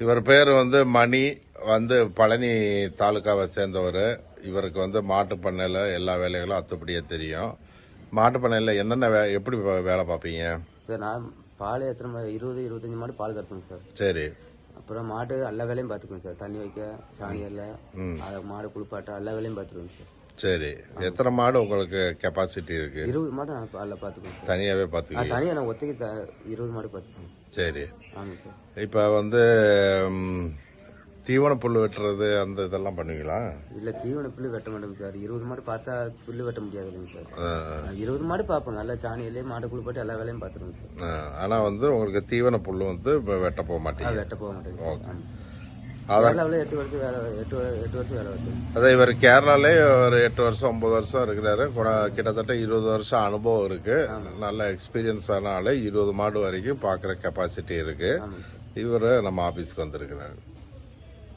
இவர் பேர் வந்து மணி, பழனி தாலுகாவை சேர்ந்தவர். இவருக்கு மாட்டு பண்ணையில் எல்லா வேலைகளும் அத்துப்படியே தெரியும். மாட்டு பண்ணையில் என்னென்ன எப்படி வேலை பார்ப்பீங்க? சார் நான் பால் எத்தனை 20-25 மாடு பால் கறப்பேங்க சார். சரி. அப்புறம் மாடு எல்லா வேலையும் பார்த்துக்குவேன் சார். தண்ணி வைக்க, சாணி அதை மாடு குளிப்பாட்ட எல்லா வேலையும் பார்த்துருவேங்க சார். சரி. எத்தனை மாடு உங்களுக்கு கெப்பாசிட்டி இருக்கு? 20 மாடு நான் பாலில் பார்த்துக்குவேன் சார். தனியாகவே பார்த்துக்குவேன்? தனியாக நான் ஒத்தைக்கு 20 மாடு பார்த்துக்குவேன். சரி. ஆமாம் சார். இப்போ தீவன புல் வெட்டுறது அந்த இதெல்லாம் பண்ணுவீங்களா? இல்லை, தீவன புல்லு வெட்ட மாட்டோங்க சார். 20 மாடு பார்த்தா புல்லு வெட்ட முடியாது இல்லைங்க சார். 20 மாடு பார்ப்போம். நல்லா சாணியிலே மாடு குளிப்பாட்டு எல்லா வேலையும் பார்த்துருவோங்க சார். ஆனால் உங்களுக்கு தீவன புல் வெட்ட போக மாட்டீங்க? வெட்ட போக மாட்டேங்க. அதான் 8 வருஷம் வேலை வருது. அதான் இவர் கேரளாலே ஒரு 8 வருஷம் 9 வருஷம் இருக்கிறாரு. கிட்டத்தட்ட 20 வருஷம் அனுபவம் இருக்கு. நல்ல எக்ஸ்பீரியன்ஸ் ஆன ஆளு. 20 மாடு வரைக்கும் பார்க்குற கெப்பாசிட்டி இருக்கு. இவர் நம்ம ஆபீஸ்க்கு வந்திருக்கிறாரு.